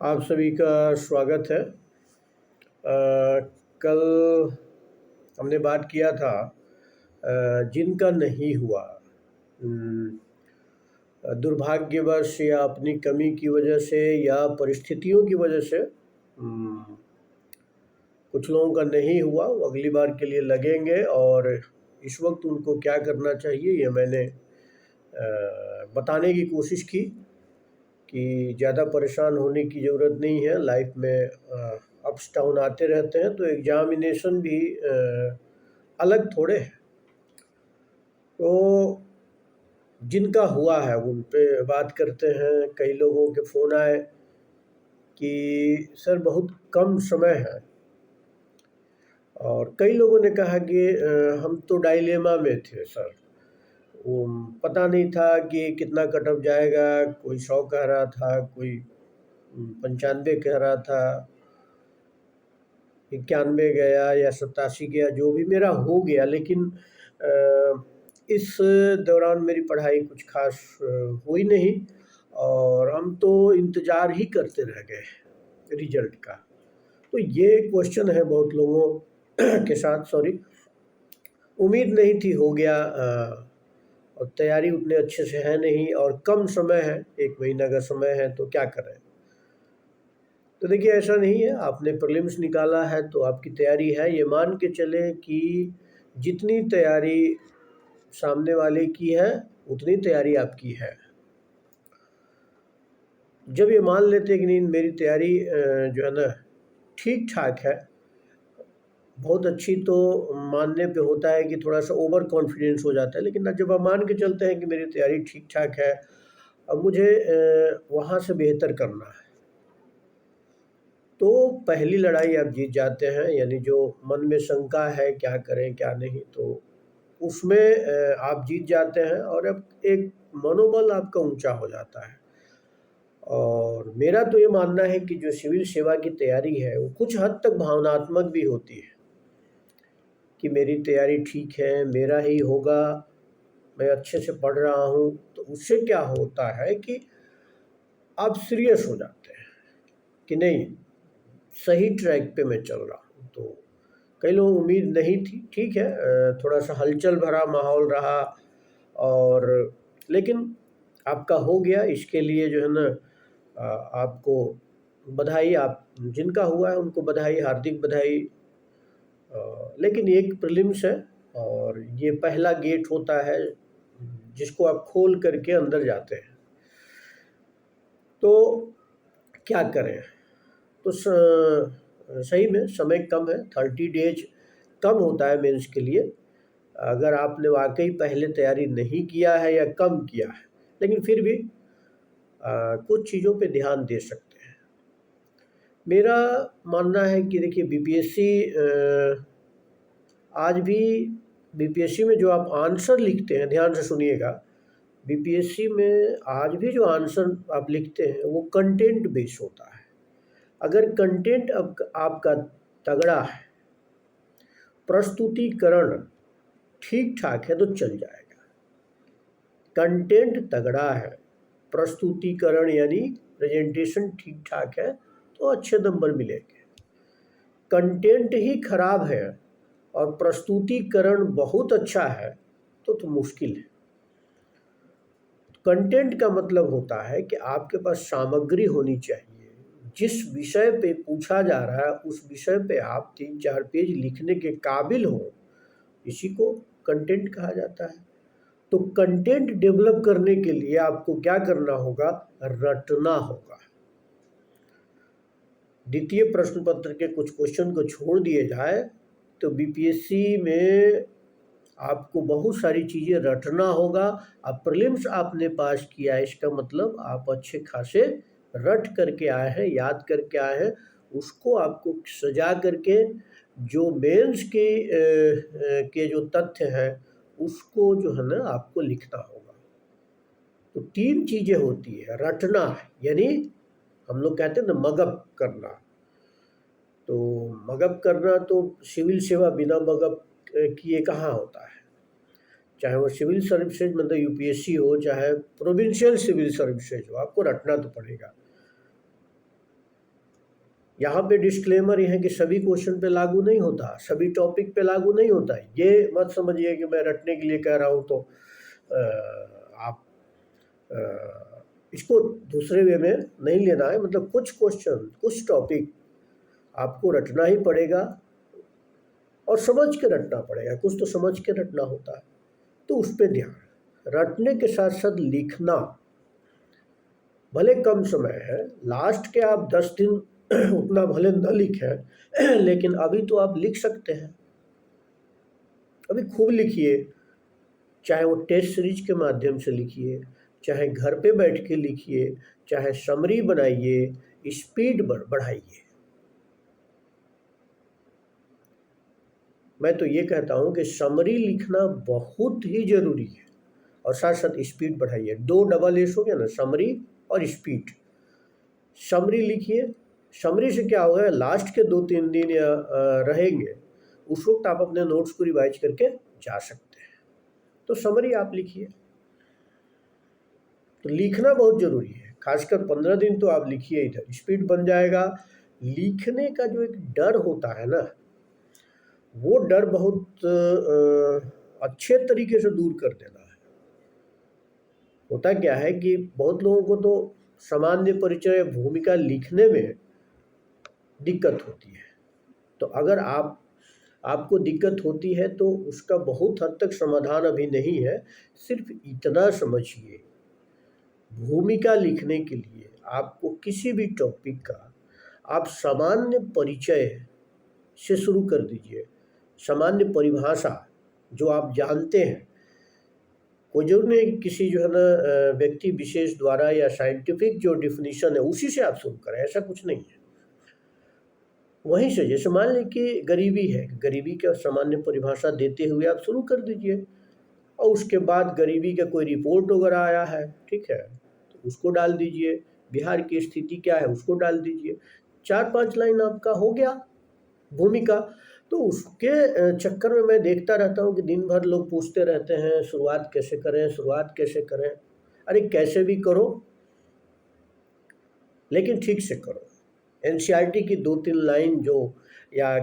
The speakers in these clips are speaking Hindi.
आप सभी का स्वागत है। कल हमने बात किया था जिनका नहीं हुआ, दुर्भाग्यवश या अपनी कमी की वजह से या परिस्थितियों की वजह से कुछ लोगों का नहीं हुआ, वो अगली बार के लिए लगेंगे और इस वक्त उनको क्या करना चाहिए ये मैंने बताने की कोशिश की कि ज़्यादा परेशान होने की ज़रूरत नहीं है। लाइफ में अप्स डाउन आते रहते हैं, तो एग्जामिनेशन भी अलग थोड़े है। तो जिनका हुआ है उन पे बात करते हैं। कई लोगों के फ़ोन आए कि सर बहुत कम समय है, और कई लोगों ने कहा कि हम तो डायलेमा में थे सर, वो पता नहीं था कि कितना कट ऑफ जाएगा। कोई 100 कह रहा था, कोई 95 कह रहा था, 91 गया या 87 गया, जो भी मेरा हो गया। लेकिन इस दौरान मेरी पढ़ाई कुछ खास हुई नहीं, और हम तो इंतज़ार ही करते रह गए रिजल्ट का। तो ये क्वेश्चन है बहुत लोगों के साथ। सॉरी, उम्मीद नहीं थी, हो गया, और तैयारी उतने अच्छे से है नहीं, और कम समय है, 1 महीना का समय है, तो क्या करें। तो देखिए, ऐसा नहीं है, आपने प्रीलिम्स निकाला है तो आपकी तैयारी है। ये मान के चलें कि जितनी तैयारी सामने वाले की है उतनी तैयारी आपकी है। जब ये मान लेते हैं कि नहीं, मेरी तैयारी जो है ना ठीक ठाक है, बहुत अच्छी, तो मानने पे होता है कि थोड़ा सा ओवर कॉन्फिडेंस हो जाता है। लेकिन जब आप मान के चलते हैं कि मेरी तैयारी ठीक ठाक है, अब मुझे वहाँ से बेहतर करना है, तो पहली लड़ाई आप जीत जाते हैं। यानी जो मन में शंका है क्या करें क्या नहीं, तो उसमें आप जीत जाते हैं, और अब एक मनोबल आपका ऊंचा हो जाता है। और मेरा तो ये मानना है कि जो सिविल सेवा की तैयारी है वो कुछ हद तक भावनात्मक भी होती है, कि मेरी तैयारी ठीक है, मेरा ही होगा, मैं अच्छे से पढ़ रहा हूँ। तो उससे क्या होता है कि आप सीरियस हो जाते हैं कि नहीं, सही ट्रैक पे मैं चल रहा हूँ। तो कई लोग उम्मीद नहीं थी, ठीक है, थोड़ा सा हलचल भरा माहौल रहा, और लेकिन आपका हो गया। इसके लिए जो है ना आपको बधाई। आप जिनका हुआ है उनको बधाई, हार्दिक बधाई। लेकिन एक प्रीलिम्स है, और ये पहला गेट होता है जिसको आप खोल करके अंदर जाते हैं। तो क्या करें। तो सही में समय कम है, 30 डेज कम होता है मेंस के लिए, अगर आपने वाकई पहले तैयारी नहीं किया है या कम किया है। लेकिन फिर भी कुछ चीज़ों पे ध्यान दे सकते हैं। मेरा मानना है कि देखिए, बीपीएससी आज भी, बीपीएससी में जो आप आंसर लिखते हैं, ध्यान से सुनिएगा, बीपीएससी में आज भी जो आंसर आप लिखते हैं वो कंटेंट बेस होता है। अगर कंटेंट आपका तगड़ा है, प्रस्तुतिकरण ठीक ठाक है, तो चल जाएगा। कंटेंट तगड़ा है, प्रस्तुतिकरण यानी प्रेजेंटेशन ठीक ठाक है, तो अच्छे नंबर मिलेंगे। कंटेंट ही खराब है और प्रस्तुतिकरण बहुत अच्छा है, तो मुश्किल है। कंटेंट का मतलब होता है कि आपके पास सामग्री होनी चाहिए। जिस विषय पे पूछा जा रहा है उस विषय पे आप 3-4 पेज लिखने के काबिल हो, इसी को कंटेंट कहा जाता है। तो कंटेंट डेवलप करने के लिए आपको क्या करना होगा, रटना होगा। द्वितीय प्रश्न पत्र के कुछ क्वेश्चन को छोड़ दिए जाए तो बीपीएससी में आपको बहुत सारी चीज़ें रटना होगा। अब प्रीलिम्स आपने पास किया है, इसका मतलब आप अच्छे खासे रट करके आए हैं, याद करके आए हैं। उसको आपको सजा करके जो मेंस के जो तथ्य हैं उसको जो है ना आपको लिखना होगा। तो 3 चीज़ें होती है। रटना यानी हम लोग कहते हैं ना मगअप करना। तो मगअप करना तो सिविल सेवा बिना मगअप किए कहाँ होता है। चाहे वो सिविल सर्विसेज मतलब यूपीएससी हो, चाहे प्रोविंशियल सिविल सर्विसेज हो, आपको रटना तो पड़ेगा। यहाँ पे डिस्क्लेमर ये है कि सभी क्वेश्चन पे लागू नहीं होता, सभी टॉपिक पे लागू नहीं होता है। ये मत समझिए कि मैं रटने के लिए कह रहा हूँ तो आप इसको दूसरे वे में नहीं लेना है। मतलब कुछ क्वेश्चन, कुछ टॉपिक आपको रटना ही पड़ेगा और समझ के रटना पड़ेगा, कुछ तो समझ के रटना होता है, तो उस पर ध्यान। रटने के साथ साथ लिखना, भले कम समय है, लास्ट के आप 10 दिन उतना भले न लिखें लेकिन अभी तो आप लिख सकते हैं, अभी खूब लिखिए। चाहे वो टेस्ट सीरीज के माध्यम से लिखिए, चाहे घर पे बैठ के लिखिए, चाहे समरी बनाइए, स्पीड बढ़ाइए। मैं तो ये कहता हूँ कि समरी लिखना बहुत ही ज़रूरी है और साथ साथ स्पीड बढ़ाइए। 2 डबल एस हो गया ना, समरी और स्पीड। समरी लिखिए, समरी से क्या होगा, लास्ट के 2-3 दिन या रहेंगे, उस वक्त आप अपने नोट्स को रिवाइज करके जा सकते हैं। तो समरी आप लिखिए। तो लिखना बहुत ज़रूरी है, खासकर 15 दिन तो आप लिखिए, इधर स्पीड बन जाएगा। लिखने का जो एक डर होता है ना, वो डर बहुत अच्छे तरीके से दूर कर देना है। होता क्या है कि बहुत लोगों को तो सामान्य परिचय भूमिका लिखने में दिक्कत होती है। तो अगर आपको दिक्कत होती है तो उसका बहुत हद तक समाधान अभी नहीं है। सिर्फ इतना समझिए, भूमिका लिखने के लिए आपको किसी भी टॉपिक का आप सामान्य परिचय से शुरू कर दीजिए। सामान्य परिभाषा जो आप जानते हैं, कोई जरूर नहीं किसी जो है ना व्यक्ति विशेष द्वारा या साइंटिफिक जो डिफिनीशन है उसी से आप शुरू करें, ऐसा कुछ नहीं है। वहीं से, जैसे मान लें कि गरीबी है, गरीबी का सामान्य परिभाषा देते हुए आप शुरू कर दीजिए और उसके बाद गरीबी का कोई रिपोर्ट वगैरह आया है, ठीक है, तो उसको डाल दीजिए। बिहार की स्थिति क्या है उसको डाल दीजिए। 4-5 लाइन आपका हो गया भूमिका। तो उसके चक्कर में मैं देखता रहता हूँ कि दिन भर लोग पूछते रहते हैं शुरुआत कैसे करें, शुरुआत कैसे करें। अरे कैसे भी करो, लेकिन ठीक से करो। एनसीईआरटी की 2-3 लाइन जो, या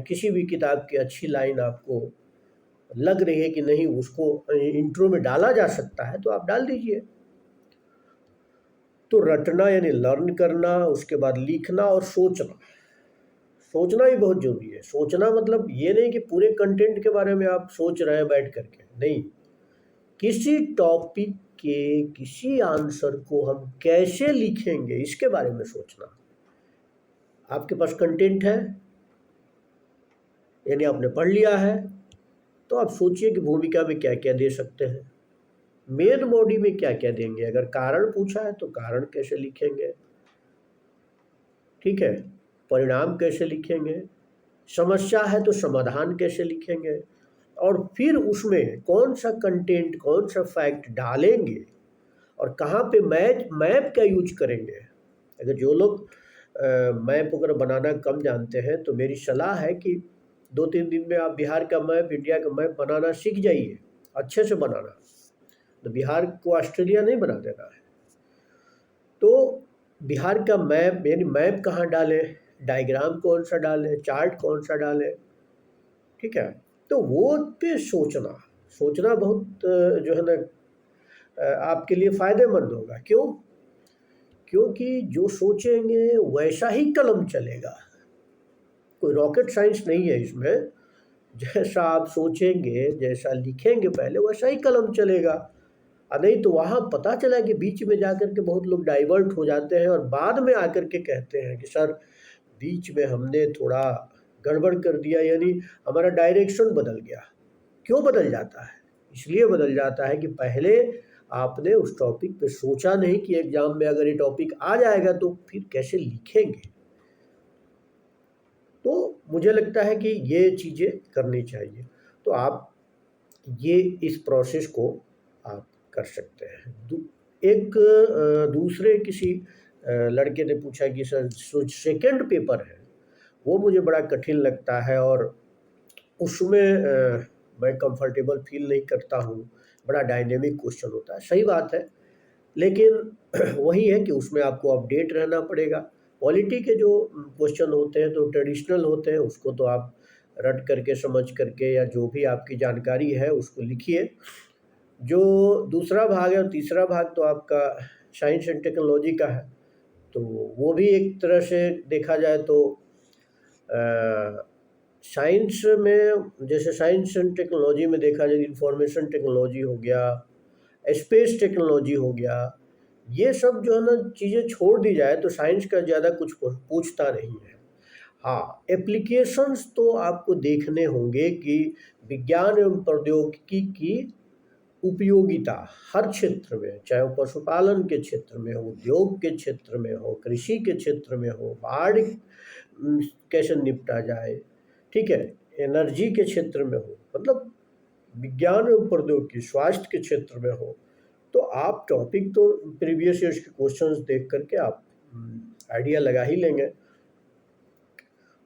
किसी भी किताब की अच्छी लाइन आपको लग रही है कि नहीं उसको इंट्रो में डाला जा सकता है तो आप डाल दीजिए। तो रटना यानी लर्न करना, उसके बाद लिखना और सोचना। सोचना भी बहुत जरूरी है। सोचना मतलब ये नहीं कि पूरे कंटेंट के बारे में आप सोच रहे हैं बैठ करके, नहीं, किसी टॉपिक के किसी आंसर को हम कैसे लिखेंगे इसके बारे में सोचना। आपके पास कंटेंट है यानी आपने पढ़ लिया है, तो आप सोचिए कि भूमिका में क्या क्या दे सकते हैं, मेन बॉडी में क्या क्या देंगे। अगर कारण पूछा है तो कारण कैसे लिखेंगे, ठीक है, परिणाम कैसे लिखेंगे, समस्या है तो समाधान कैसे लिखेंगे, और फिर उसमें कौन सा कंटेंट, कौन सा फैक्ट डालेंगे और कहाँ पे मैप का यूज करेंगे। अगर जो लोग मैप वगैरह बनाना कम जानते हैं तो मेरी सलाह है कि 2-3 दिन में आप बिहार का मैप, इंडिया का मैप बनाना सीख जाइए, अच्छे से बनाना। तो बिहार को ऑस्ट्रेलिया नहीं बना देना है। तो बिहार का मैप यानी मैप कहाँ डालें, डायग्राम कौन सा डालें, चार्ट कौन सा डालें, ठीक है। तो वो पे सोचना बहुत जो है ना आपके लिए फ़ायदेमंद होगा। क्यों? क्योंकि जो सोचेंगे वैसा ही कलम चलेगा। कोई रॉकेट साइंस नहीं है इसमें। जैसा आप सोचेंगे, जैसा लिखेंगे पहले, वैसा ही कलम चलेगा। नहीं तो वहाँ पता चला कि बीच में जाकर के बहुत लोग डाइवर्ट हो जाते हैं और बाद में आकर के कहते हैं कि सर बीच में हमने थोड़ा गड़बड़ कर दिया, यानी हमारा डायरेक्शन बदल गया। क्यों बदल जाता है? इसलिए बदल जाता है कि पहले आपने उस टॉपिक पे सोचा नहीं कि एग्जाम में अगर ये टॉपिक आ जाएगा तो फिर कैसे लिखेंगे। तो मुझे लगता है कि ये चीज़ें करनी चाहिए। तो आप ये इस प्रोसेस को आप कर सकते हैं। एक दूसरे किसी लड़के ने पूछा कि सर सेकंड पेपर है वो मुझे बड़ा कठिन लगता है और उसमें मैं कंफर्टेबल फील नहीं करता हूँ, बड़ा डायनेमिक क्वेश्चन होता है। सही बात है, लेकिन वही है कि उसमें आपको अपडेट रहना पड़ेगा। पॉलिटी के जो क्वेश्चन होते हैं तो ट्रेडिशनल होते हैं, उसको तो आप रट करके समझ करके या जो भी आपकी जानकारी है उसको लिखिए। जो दूसरा भाग है और तीसरा भाग तो आपका साइंस एंड टेक्नोलॉजी का है, तो वो भी एक तरह से देखा जाए तो साइंस में, जैसे साइंस एंड टेक्नोलॉजी में देखा जाए इंफॉर्मेशन टेक्नोलॉजी हो गया, स्पेस टेक्नोलॉजी हो गया, ये सब जो है ना चीज़ें छोड़ दी जाए तो साइंस का ज़्यादा कुछ पूछता नहीं है। हाँ, एप्लीकेशंस तो आपको देखने होंगे कि विज्ञान एवं प्रौद्योगिकी की उपयोगिता हर क्षेत्र में, चाहे वो पशुपालन के क्षेत्र में हो, उद्योग के क्षेत्र में हो, कृषि के क्षेत्र में हो, बाढ़ कैसे निपटा जाए, ठीक है, एनर्जी के क्षेत्र में हो, मतलब विज्ञान एवं प्रौद्योगिकी, स्वास्थ्य के क्षेत्र में हो, तो आप टॉपिक तो प्रीवियस ईयर्स के क्वेश्चंस देख करके आप आइडिया लगा ही लेंगे।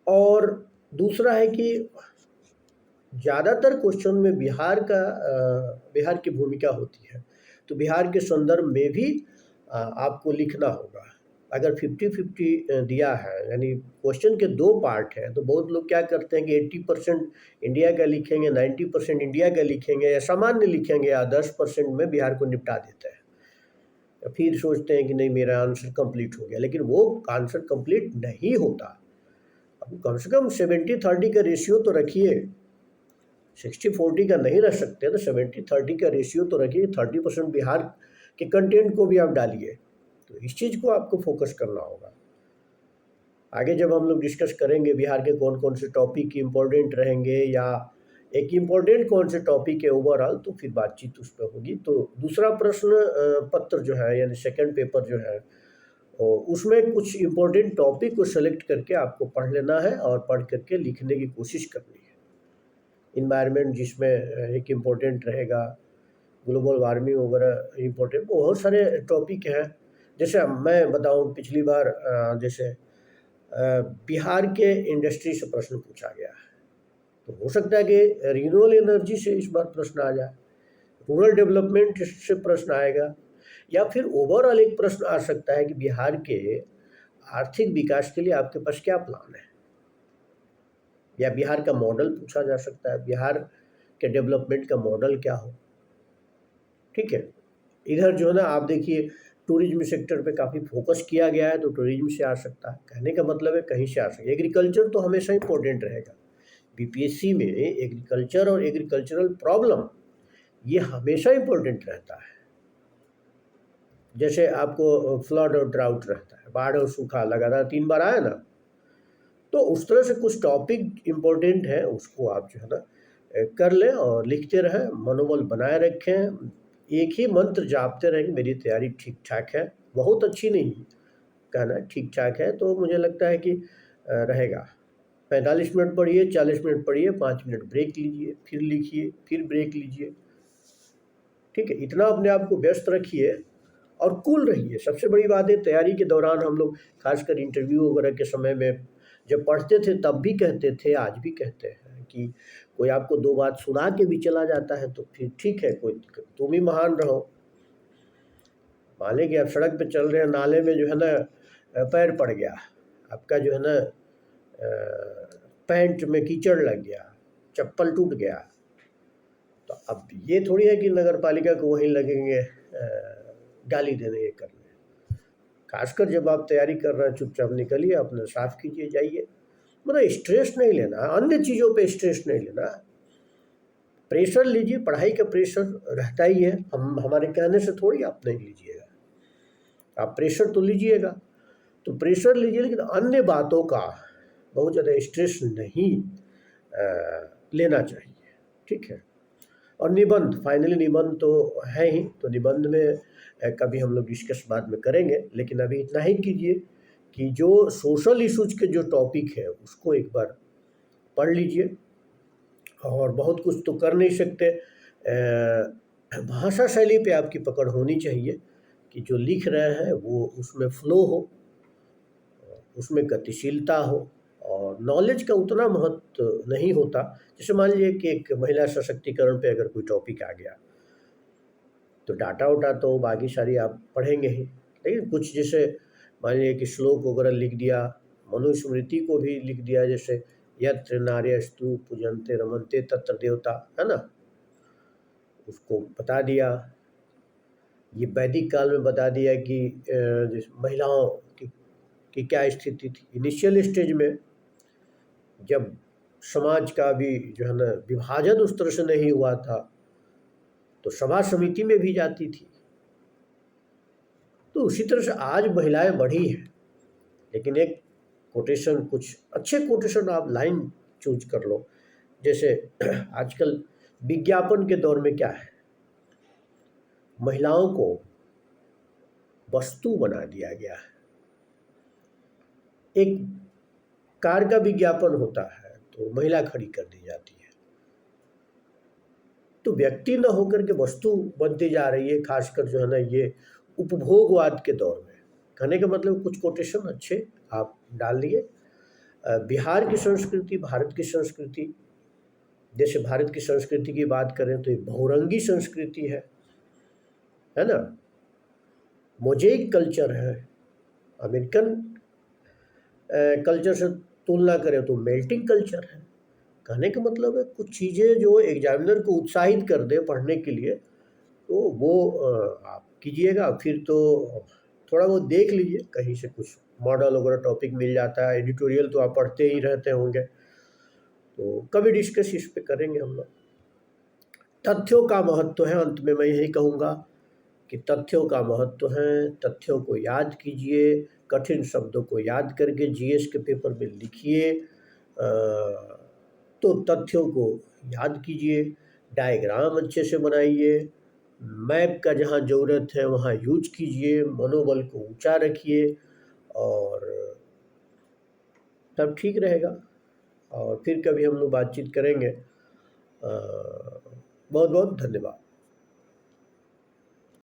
और दूसरा है कि ज़्यादातर क्वेश्चन में बिहार की भूमिका होती है, तो बिहार के संदर्भ में भी आपको लिखना होगा। अगर 50-50 दिया है, यानी क्वेश्चन के 2 पार्ट हैं, तो बहुत लोग क्या करते हैं कि 80% इंडिया का लिखेंगे, 90% इंडिया का लिखेंगे या सामान्य लिखेंगे, या 10% में बिहार को निपटा देते हैं। फिर सोचते हैं कि नहीं मेरा आंसर कंप्लीट हो गया, लेकिन वो आंसर कंप्लीट नहीं होता। अब कम से कम 70-30 का रेशियो तो रखिए, 60-40 का नहीं रख सकते तो 70-30 का रेशियो तो रखिए, 30% बिहार के कंटेंट को भी आप डालिए। तो इस चीज़ को आपको फोकस करना होगा। आगे जब हम लोग डिस्कस करेंगे बिहार के कौन कौन से टॉपिक इम्पोर्टेंट रहेंगे या एक इम्पोर्टेंट कौन से टॉपिक है ओवरऑल, तो फिर बातचीत उस पर होगी। तो दूसरा प्रश्न पत्र जो है, यानी सेकंड पेपर जो है, उसमें कुछ इम्पोर्टेंट टॉपिक को सेलेक्ट करके आपको पढ़ लेना है और पढ़ करके लिखने की कोशिश करनी है। इन्वायरमेंट जिसमें एक इम्पोर्टेंट रहेगा, ग्लोबल वार्मिंग वगैरह इम्पोर्टेंट, बहुत सारे टॉपिक हैं। जैसे मैं बताऊं, पिछली बार जैसे बिहार के इंडस्ट्री से प्रश्न पूछा गया है, तो हो सकता है कि रिन्यूएबल एनर्जी से इस बार प्रश्न आ जाए, रूरल डेवलपमेंट से प्रश्न आएगा, या फिर ओवरऑल एक प्रश्न आ सकता है कि बिहार के आर्थिक विकास के लिए आपके पास क्या प्लान है, या बिहार का मॉडल पूछा जा सकता है, बिहार के डेवलपमेंट का मॉडल क्या हो। ठीक है, इधर जो है ना आप देखिए टूरिज्म सेक्टर पे काफ़ी फोकस किया गया है, तो टूरिज्म से आ सकता है, कहने का मतलब है कहीं से आ सकता है। एग्रीकल्चर तो हमेशा इंपॉर्टेंट रहेगा, बीपीएससी में एग्रीकल्चर और एग्रीकल्चरल प्रॉब्लम ये हमेशा इंपॉर्टेंट रहता है। जैसे आपको फ्लड और ड्राउट रहता है, बाढ़ और सूखा लगातार 3 बार आया ना, तो उस तरह से कुछ टॉपिक इम्पोर्टेंट है, उसको आप जो है ना कर लें और लिखते रहें, मनोबल बनाए रखें, एक ही मंत्र जापते रहें कि मेरी तैयारी ठीक ठाक है, बहुत अच्छी नहीं कहना, ठीक ठाक है, तो मुझे लगता है कि रहेगा। 45 मिनट पढ़िए, 40 मिनट पढ़िए, 5 मिनट ब्रेक लीजिए, फिर लिखिए, फिर ब्रेक लीजिए। ठीक है, इतना अपने आप को व्यस्त रखिए और कूल रहिए। सबसे बड़ी बात है, तैयारी के दौरान हम लोग खासकर इंटरव्यू वगैरह के समय में जब पढ़ते थे तब भी कहते थे, आज भी कहते हैं कि कोई आपको 2 बात सुना के भी चला जाता है तो फिर ठीक है, कोई दिक्कत, तुम ही महान रहो। मान लें कि आप सड़क पे चल रहे हैं, नाले में जो है ना पैर पड़ गया, आपका जो है ना पैंट में कीचड़ लग गया, चप्पल टूट गया, तो अब ये थोड़ी है कि नगर पालिका को वहीं लगेंगे गाली देने, ये करने। खासकर जब आप तैयारी कर रहे हैं, चुपचाप निकलिए, अपना साफ कीजिए, जाइए। मतलब स्ट्रेस नहीं लेना, अन्य चीज़ों पे स्ट्रेस नहीं लेना। प्रेशर लीजिए, पढ़ाई का प्रेशर रहता ही है, हम हमारे कहने से थोड़ी आप नहीं लीजिएगा, आप प्रेशर तो लीजिएगा, तो प्रेशर लीजिए, लेकिन अन्य बातों का बहुत ज़्यादा स्ट्रेस नहीं लेना चाहिए। ठीक है, और निबंध, फाइनली निबंध तो है ही, तो निबंध में कभी हम लोग डिस्कस बाद में करेंगे, लेकिन अभी इतना ही कीजिए कि जो सोशल इश्यूज के जो टॉपिक है उसको एक बार पढ़ लीजिए। और बहुत कुछ तो कर नहीं सकते, भाषा शैली पे आपकी पकड़ होनी चाहिए कि जो लिख रहे हैं वो उसमें फ्लो हो, उसमें गतिशीलता हो, और नॉलेज का उतना महत्व नहीं होता। जैसे मान लीजिए कि एक महिला सशक्तिकरण पे अगर कोई टॉपिक आ गया, तो डाटा उटा तो बाकी सारी आप पढ़ेंगे ही, लेकिन कुछ जैसे मान लीजिए कि श्लोक वगैरह लिख दिया, मनुस्मृति को भी लिख दिया, जैसे यत्र नार्यस्तु पूजन्ते रमन्ते तत्र देवता, है ना, उसको बता दिया। ये वैदिक काल में बता दिया कि महिलाओं की क्या स्थिति थी इनिशियल स्टेज में, जब समाज का भी जो है ना विभाजन उस तरह से नहीं हुआ था, तो सभा समिति में भी जाती थी। तो उसी तरह से आज महिलाएं बढ़ी हैं, लेकिन एक कोटेशन, कुछ अच्छे कोटेशन आप लाइन चूज कर लो। जैसे आजकल विज्ञापन के दौर में क्या है, महिलाओं को वस्तु बना दिया गया है। एक कार का विज्ञापन होता है तो महिला खड़ी कर दी जाती है, तो व्यक्ति न होकर के वस्तु बनती जा रही है, खासकर जो है ना ये उपभोगवाद के दौर में। कहने का मतलब कुछ कोटेशन अच्छे आप डाल दिए। बिहार की संस्कृति, भारत की संस्कृति, जैसे भारत की संस्कृति की बात करें तो ये बहुरंगी संस्कृति है ना, मोज़ेक कल्चर है। अमेरिकन कल्चर से तुलना करें तो मेल्टिंग कल्चर है। कहने का मतलब है कुछ चीज़ें जो एग्जामिनर को उत्साहित कर दे पढ़ने के लिए, तो वो आप कीजिएगा। फिर तो थोड़ा बहुत देख लीजिए, कहीं से कुछ मॉडल वगैरह टॉपिक मिल जाता है। एडिटोरियल तो आप पढ़ते ही रहते होंगे, तो कभी डिस्कस इस पे करेंगे हम लोग। तथ्यों का महत्व है, अंत में मैं यही कहूँगा कि तथ्यों का महत्व है। तथ्यों को याद कीजिए, कठिन शब्दों को याद करके जीएस के पेपर में लिखिए। तो तथ्यों को याद कीजिए, डायग्राम अच्छे से बनाइए, मैप का जहाँ ज़रूरत है वहाँ यूज कीजिए, मनोबल को ऊंचा रखिए, और तब ठीक रहेगा। और फिर कभी हम लोग बातचीत करेंगे। बहुत बहुत धन्यवाद।